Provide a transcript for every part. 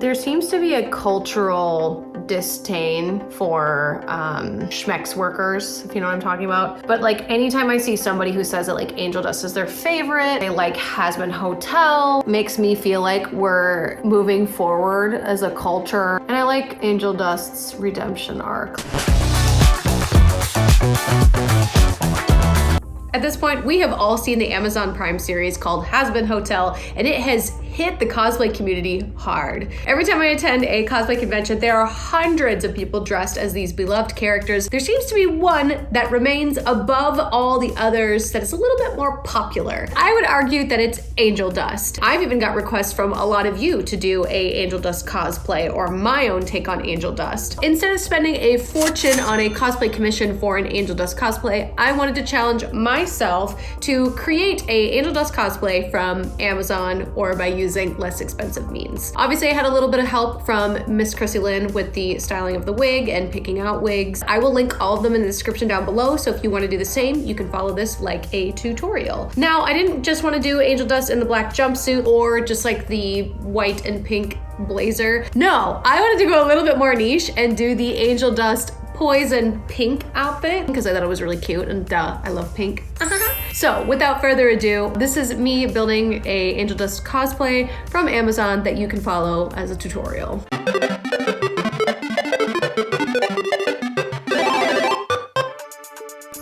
There seems to be a cultural disdain for schmex workers, if you know what I'm talking about. But like anytime I see somebody who says that like angel dust is their favorite, they like Hazbin Hotel, makes me feel like we're moving forward as a culture. And I like Angel Dust's redemption arc. At this point, we have all seen the Amazon Prime series called Hazbin Hotel, and it has hit the cosplay community hard. Every time I attend a cosplay convention, there are hundreds of people dressed as these beloved characters. There seems to be one that remains above all the others that is a little bit more popular. I would argue that it's Angel Dust. I've even got requests from a lot of you to do a Angel Dust cosplay or my own take on Angel Dust. Instead of spending a fortune on a cosplay commission for an Angel Dust cosplay, I wanted to challenge myself to create a Angel Dust cosplay from Amazon or by using less expensive means. Obviously, I had a little bit of help from Miss Chrissy Lynn with the styling of the wig and picking out wigs. I will link all of them in the description down below, so if you want to do the same, you can follow this like a tutorial. Now, I didn't just want to do Angel Dust in the black jumpsuit or just like the white and pink blazer. No, I wanted to go a little bit more niche and do the Angel Dust poison pink outfit because I thought it was really cute, and duh, I love pink. So without further ado, this is me building a Angel Dust cosplay from Amazon that you can follow as a tutorial.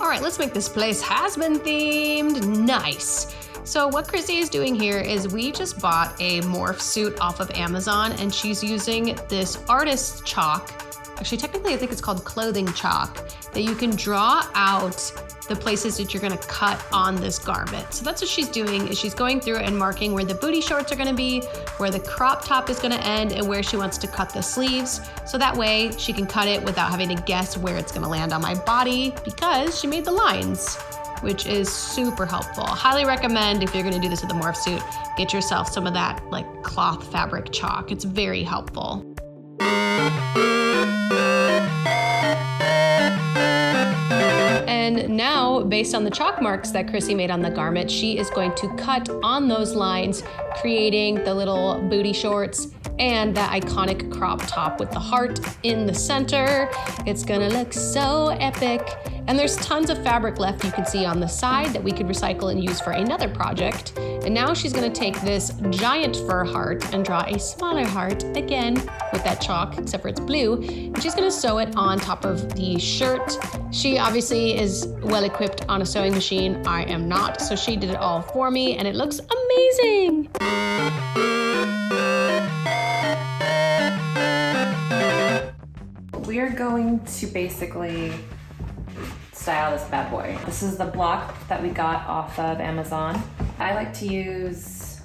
All right, let's make this place Hazbin themed. Nice. So what Chrissy is doing here is we just bought a morph suit off of Amazon, and she's using this artist chalk. Actually, technically, I think it's called clothing chalk, that you can draw out the places that you're gonna cut on this garment. So that's what she's doing, is she's going through and marking where the booty shorts are gonna be, where the crop top is gonna end, and where she wants to cut the sleeves. So that way she can cut it without having to guess where it's gonna land on my body, because she made the lines, which is super helpful. Highly recommend, if you're gonna do this with a morph suit, get yourself some of that like cloth fabric chalk. It's very helpful. And now, based on the chalk marks that Chrissy made on the garment, she is going to cut on those lines, creating the little booty shorts and that iconic crop top with the heart in the center. It's gonna look so epic. And there's tons of fabric left you can see on the side that we could recycle and use for another project. And now she's gonna take this giant fur heart and draw a smaller heart, again, with that chalk, except for it's blue. And she's gonna sew it on top of the shirt. She obviously is well equipped on a sewing machine. I am not, so she did it all for me, and it looks amazing. We are going to basically style this bad boy. This is the block that we got off of Amazon. I like to use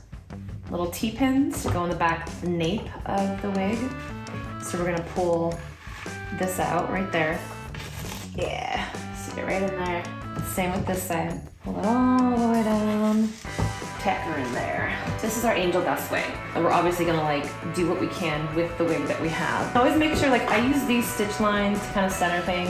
little T-pins to go in the back nape of the wig. So we're gonna pull this out right there. Yeah, stick it right in there. Same with this side. Pull it all the way down. Tack her in there. This is our Angel Dust wig. And we're obviously gonna like do what we can with the wig that we have. Always make sure, like, I use these stitch lines to kind of center things.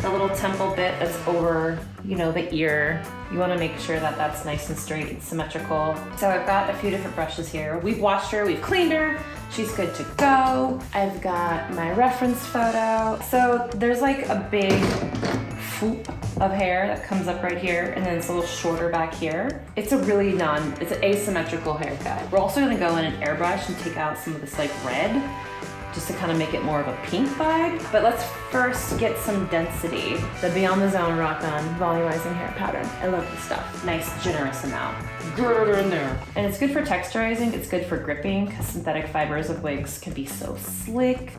The little temple bit that's over, you know, the ear. You want to make sure that that's nice and straight and symmetrical. So I've got a few different brushes here. We've washed her, we've cleaned her. She's good to go. I've got my reference photo. So there's like a big swoop of hair that comes up right here, and then it's a little shorter back here. It's a really it's an asymmetrical haircut. We're also gonna go in and airbrush and take out some of this like red, just to kind of make it more of a pink vibe. But let's first get some density. The Beyond the Zone Rock On Volumizing Hair Pattern. I love this stuff. Nice, generous amount. Get her in there. And it's good for texturizing, it's good for gripping, because synthetic fibers of wigs can be so slick.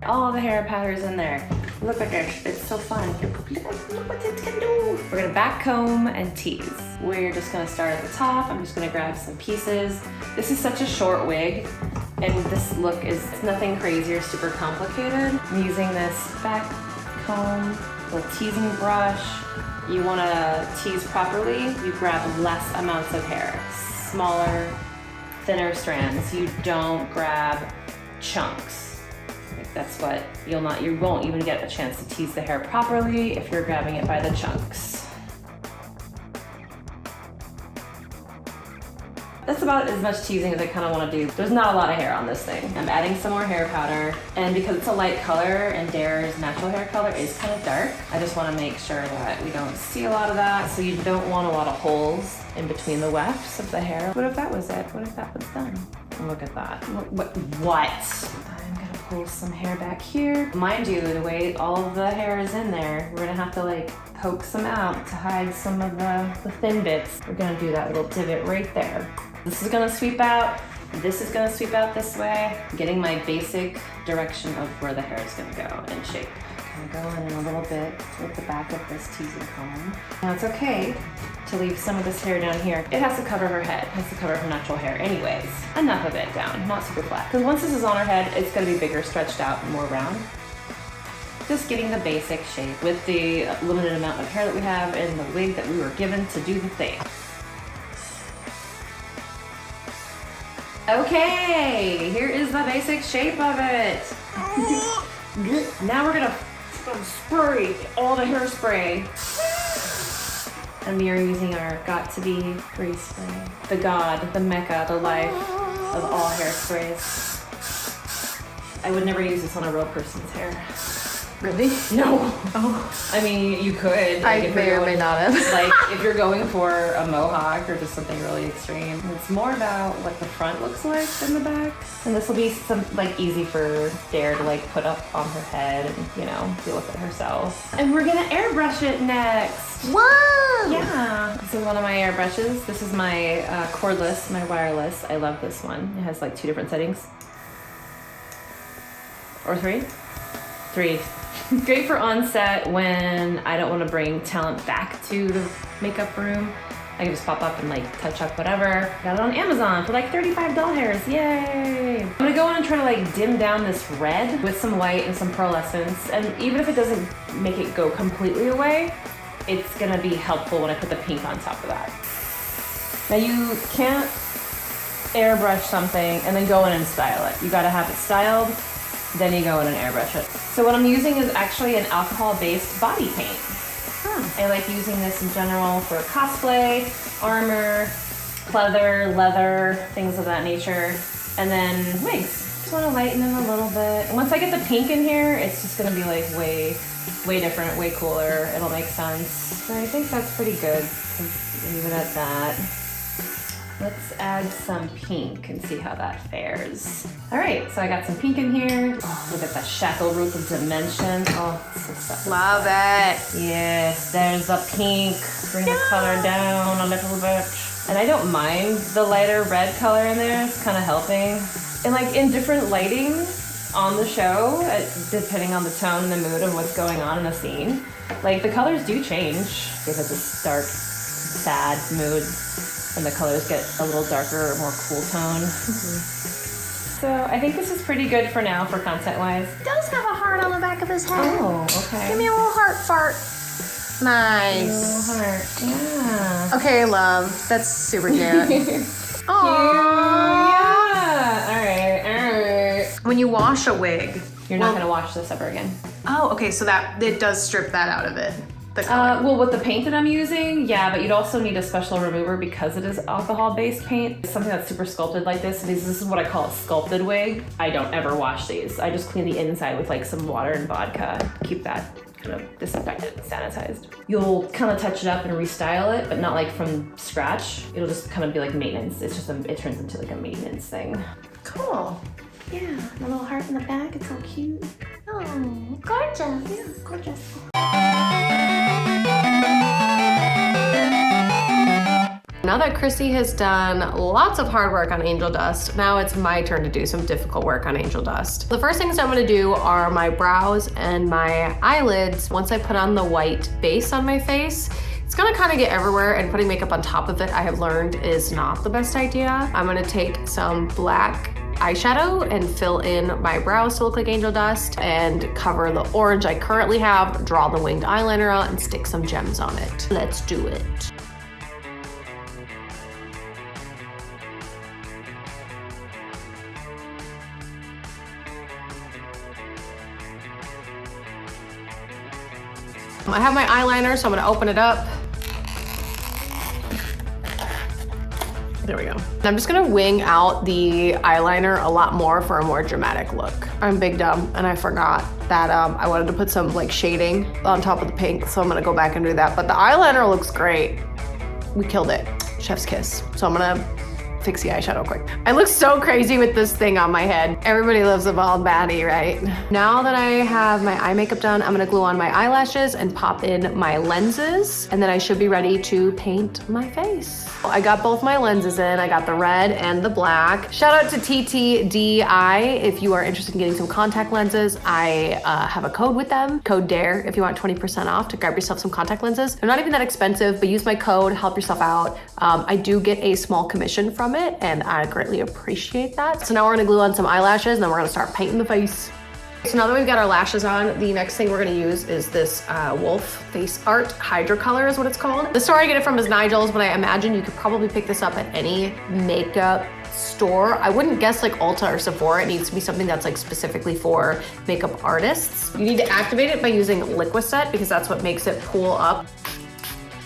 All the hair patterns in there. Look at this, it's so fun. Look what it can do. We're gonna back comb and tease. We're just gonna start at the top. I'm just gonna grab some pieces. This is such a short wig, and this look is nothing crazy or super complicated. I'm using this back comb, little teasing brush. You wanna tease properly, you grab less amounts of hair. Smaller, thinner strands. You don't grab chunks. That's what you won't even get a chance to tease the hair properly if you're grabbing it by the chunks. That's about as much teasing as I kind of want to do. There's not a lot of hair on this thing. I'm adding some more hair powder, and because it's a light color and Dare's natural hair color is kind of dark, I just want to make sure that we don't see a lot of that, so you don't want a lot of holes in between the wefts of the hair. What if that was it? What if that was done? And look at that. What? I'm gonna pull some hair back here. Mind you, the way all of the hair is in there, we're gonna have to like poke some out to hide some of the thin bits. We're gonna do that little divot right there. This is gonna sweep out. This is gonna sweep out this way. Getting my basic direction of where the hair is gonna go and shape. Gonna go in a little bit with the back of this teasing comb. Now it's okay to leave some of this hair down here. It has to cover her head. It has to cover her natural hair anyways. Enough of it down, not super flat. Because once this is on her head, it's gonna be bigger, stretched out, and more round. Just getting the basic shape with the limited amount of hair that we have and the wig that we were given to do the thing. Okay, here is the basic shape of it. Now we're gonna spray all the hairspray. And we are using our Got To Be Free spray. The god, the mecca, the life of all hairsprays. I would never use this on a real person's hair. Really? No. Oh. I mean, you could. Like, I may or may not have. Like, if you're going for a mohawk or just something really extreme. It's more about what the front looks like than the back. And this will be some, like, easy for Dare to, like, put up on her head and, you know, deal with it herself. And we're gonna airbrush it next. Whoa! Yeah. This is one of my airbrushes. This is my cordless, my wireless. I love this one. It has, like, 2 different settings. Or 3? 3. Great for on-set when I don't want to bring talent back to the makeup room. I can just pop up and like touch up whatever. Got it on Amazon for like $35. Yay! I'm gonna go in and try to like dim down this red with some white and some pearlescence. And even if it doesn't make it go completely away, it's gonna be helpful when I put the pink on top of that. Now you can't airbrush something and then go in and style it. You gotta have it styled, then you go in and airbrush it. So what I'm using is actually an alcohol-based body paint. I like using this in general for cosplay, armor, pleather, leather, things of that nature, and then wigs. Just want to lighten them a little bit. And once I get the pink in here, it's just going to be like way different, way cooler. It'll make sense. So I think that's pretty good. Leave it at that. Let's add some pink and see how that fares. All right, so I got some pink in here. Oh, look at that shackle root of dimension. Oh, it's so stuff. Love it. Yes, there's the pink. Bring the color down a little bit. And I don't mind the lighter red color in there. It's kind of helping. And like in different lighting on the show, depending on the tone and the mood of what's going on in the scene, like the colors do change. Give it this dark, sad mood. And the colors get a little darker or more cool tone. So I think this is pretty good for now for content-wise. He does have a heart on the back of his head. Oh, okay. Give me a little heart fart. Nice. A little heart, yeah. Okay, love. That's super cute. Aww. Yeah. All right. When you wash a wig, you're not gonna wash this ever again. Oh, okay, so that it does strip that out of it. The color. Well, with the paint that I'm using, yeah, but you'd also need a special remover because it is alcohol-based paint. It's something that's super sculpted like this. This is what I call a sculpted wig. I don't ever wash these. I just clean the inside with like some water and vodka. Keep that kind of disinfected, sanitized. You'll kind of touch it up and restyle it, but not like from scratch. It'll just kind of be like maintenance. It's just, it turns into like a maintenance thing. Cool. Yeah, a little heart in the back. It's so cute. Oh, gorgeous. Yeah, gorgeous. Now that Chrissy has done lots of hard work on Angel Dust, now it's my turn to do some difficult work on Angel Dust. The first things I'm gonna do are my brows and my eyelids. Once I put on the white base on my face, it's gonna kind of get everywhere, and putting makeup on top of it, I have learned, is not the best idea. I'm gonna take some black eyeshadow and fill in my brows to look like Angel Dust and cover the orange I currently have, draw the winged eyeliner out, and stick some gems on it. Let's do it. I have my eyeliner, so I'm gonna open it up. There we go. I'm just gonna wing out the eyeliner a lot more for a more dramatic look. I'm big dumb and I forgot that I wanted to put some like shading on top of the pink, so I'm gonna go back and do that. But the eyeliner looks great. We killed it. Chef's kiss. So I'm gonna fix the eyeshadow quick. I look so crazy with this thing on my head. Everybody loves a bald baddie, right? Now that I have my eye makeup done, I'm gonna glue on my eyelashes and pop in my lenses, and then I should be ready to paint my face. I got both my lenses in. I got the red and the black. Shout out to TTDI if you are interested in getting some contact lenses. I have a code with them, code DARE, if you want 20% off to grab yourself some contact lenses. They're not even that expensive, but use my code, help yourself out. I do get a small commission from it, and I greatly appreciate that. So now we're gonna glue on some eyelashes, and then we're gonna start painting the face. So now that we've got our lashes on, the next thing we're gonna use is this Wolf Face Art Hydra Color is what it's called. The store I get it from is Nigel's, but I imagine you could probably pick this up at any makeup store. I wouldn't guess like Ulta or Sephora. It needs to be something that's like specifically for makeup artists. You need to activate it by using Liquicet because that's what makes it pool up.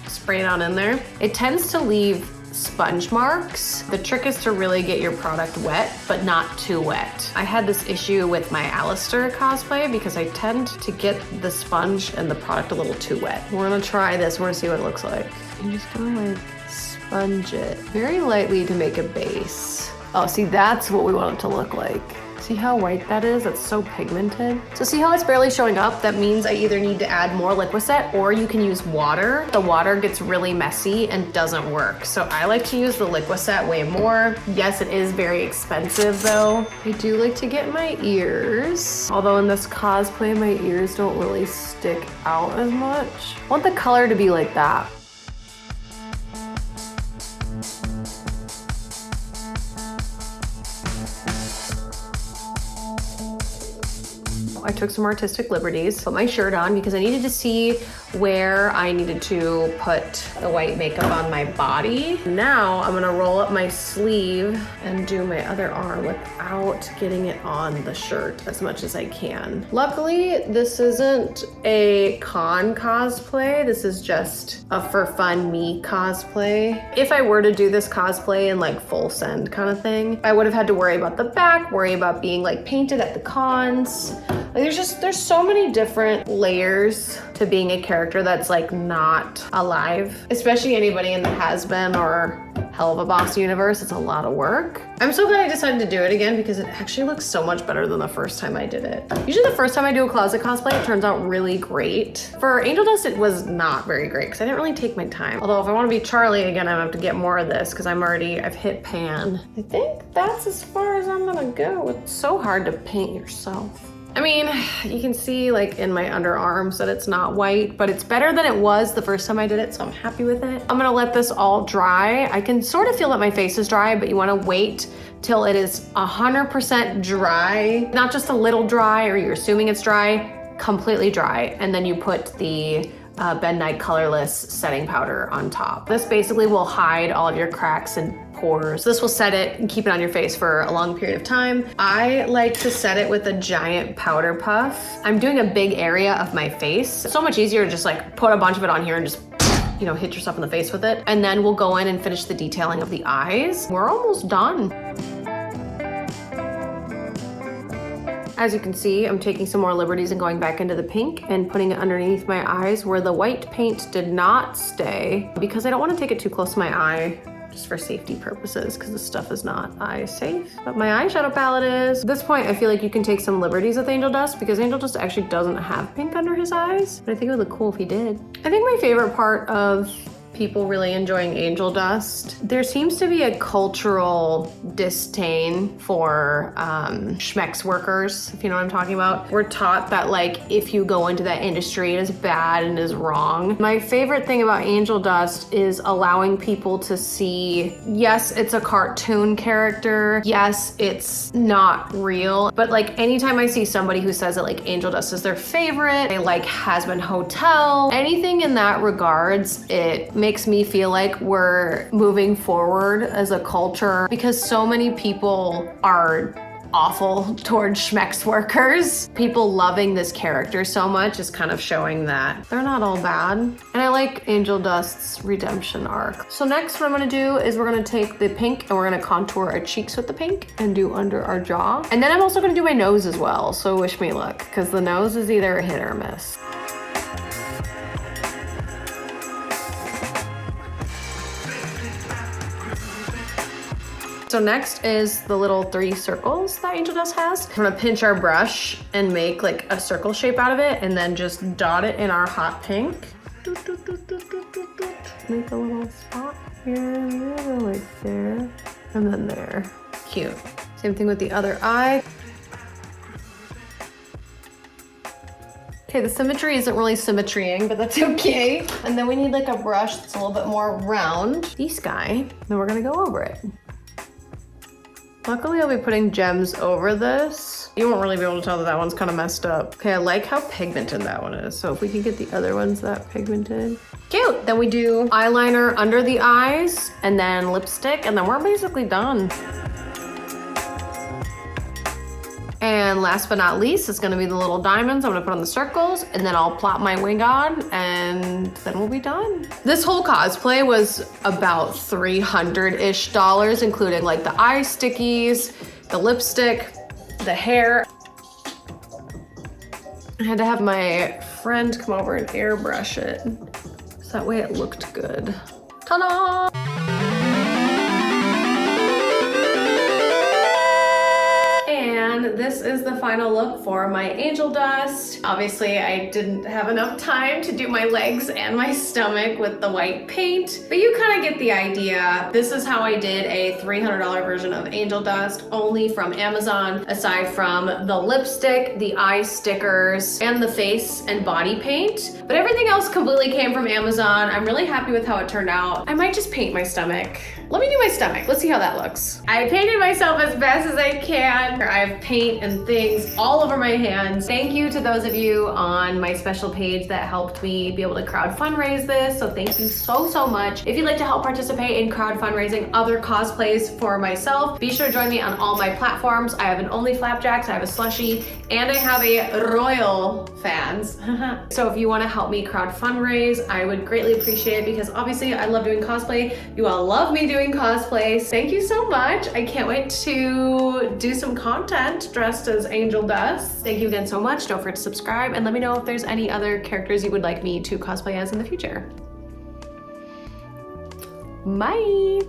Spray it on in there. It tends to leave sponge marks. The trick is to really get your product wet, but not too wet. I had this issue with my Alistair cosplay because I tend to get the sponge and the product a little too wet. We're gonna try this, we're gonna see what it looks like. I'm just gonna like sponge it very lightly to make a base. Oh, see, that's what we want it to look like. See how white that is? That's so pigmented. So see how it's barely showing up? That means I either need to add more Liquicet or you can use water. The water gets really messy and doesn't work. So I like to use the Liquicet way more. Yes, it is very expensive though. I do like to get my ears. Although in this cosplay, my ears don't really stick out as much. I want the color to be like that. I took some artistic liberties, put my shirt on because I needed to see where I needed to put the white makeup on my body. Now I'm gonna roll up my sleeve and do my other arm without getting it on the shirt as much as I can. Luckily, this isn't a con cosplay. This is just a for fun me cosplay. If I were to do this cosplay in like full send kind of thing, I would have had to worry about the back, worry about being like painted at the cons. Like, there's so many different layers to being a character that's like not alive, especially anybody in the Hazbin or Hell of a Boss universe. It's a lot of work. I'm so glad I decided to do it again because it actually looks so much better than the first time I did it. Usually the first time I do a closet cosplay, it turns out really great. For Angel Dust, it was not very great because I didn't really take my time. Although if I want to be Charlie again, I have to get more of this because I've hit pan. I think that's as far as I'm gonna go. It's so hard to paint yourself. I mean, you can see like in my underarms that it's not white, but it's better than it was the first time I did it, so I'm happy with it. I'm gonna let this all dry. I can sort of feel that my face is dry, but you wanna wait till it is 100% dry. Not just a little dry or you're assuming it's dry, completely dry. And then you put the Ben Nye Colorless setting powder on top. This basically will hide all of your cracks and pores. This will set it and keep it on your face for a long period of time. I like to set it with a giant powder puff. I'm doing a big area of my face. It's so much easier to just like put a bunch of it on here and just, you know, hit yourself in the face with it. And then we'll go in and finish the detailing of the eyes. We're almost done. As you can see, I'm taking some more liberties and going back into the pink and putting it underneath my eyes where the white paint did not stay because I don't want to take it too close to my eye just for safety purposes because this stuff is not eye safe. But my eyeshadow palette is. At this point, I feel like you can take some liberties with Angel Dust because Angel Dust actually doesn't have pink under his eyes, but I think it would look cool if he did. I think my favorite part of people really enjoying Angel Dust, there seems to be a cultural disdain for schmex workers, if you know what I'm talking about. We're taught that like if you go into that industry, it is bad and is wrong. My favorite thing about Angel Dust is allowing people to see, yes, it's a cartoon character, yes, it's not real, but like anytime I see somebody who says that like Angel Dust is their favorite, they like Hazbin Hotel, anything in that regards, it makes me feel like we're moving forward as a culture because so many people are awful towards Schmeck's workers. People loving this character so much is kind of showing that they're not all bad. And I like Angel Dust's redemption arc. So next what I'm gonna do is we're gonna take the pink and we're gonna contour our cheeks with the pink and do under our jaw. And then I'm also gonna do my nose as well, so wish me luck, because the nose is either a hit or a miss. So next is the little 3 circles that Angel Dust has. I'm gonna pinch our brush and make like a circle shape out of it and then just dot it in our hot pink. Make a little spot here, like there, and then there. Cute. Same thing with the other eye. Okay, the symmetry isn't really symmetrying, but that's okay. And then we need like a brush that's a little bit more round. This guy, then we're gonna go over it. Luckily, I'll be putting gems over this. You won't really be able to tell that that one's kind of messed up. Okay, I like how pigmented that one is. So if we can get the other ones that pigmented. Cute. Then we do eyeliner under the eyes and then lipstick, and then we're basically done. And last but not least, it's gonna be the little diamonds I'm gonna put on the circles, and then I'll plop my wig on, and then we'll be done. This whole cosplay was about $300-ish, including like the eye stickies, the lipstick, the hair. I had to have my friend come over and airbrush it, so that way it looked good. Ta-da! And this is the final look for my Angel Dust. Obviously, I didn't have enough time to do my legs and my stomach with the white paint, but you kind of get the idea. This is how I did a $300 version of Angel Dust, only from Amazon, aside from the lipstick, the eye stickers, and the face and body paint. But everything else completely came from Amazon. I'm really happy with how it turned out. I might just paint my stomach. Let me do my stomach. Let's see how that looks. I painted myself as best as I can. I have paint and things all over my hands. Thank you to those of you on my special page that helped me be able to crowd fundraise this. So thank you so, so much. If you'd like to help participate in crowd fundraising other cosplays for myself, be sure to join me on all my platforms. I have an Only Flapjacks, I have a Slushie, and I have a Royal Fans. So if you want to help me crowd fundraise, I would greatly appreciate it, because obviously I love doing cosplay. You all love me doing cosplay. Thank you so much. I can't wait to do some content dressed as Angel Dust. Thank you again so much. Don't forget to subscribe and let me know if there's any other characters you would like me to cosplay as in the future. Bye.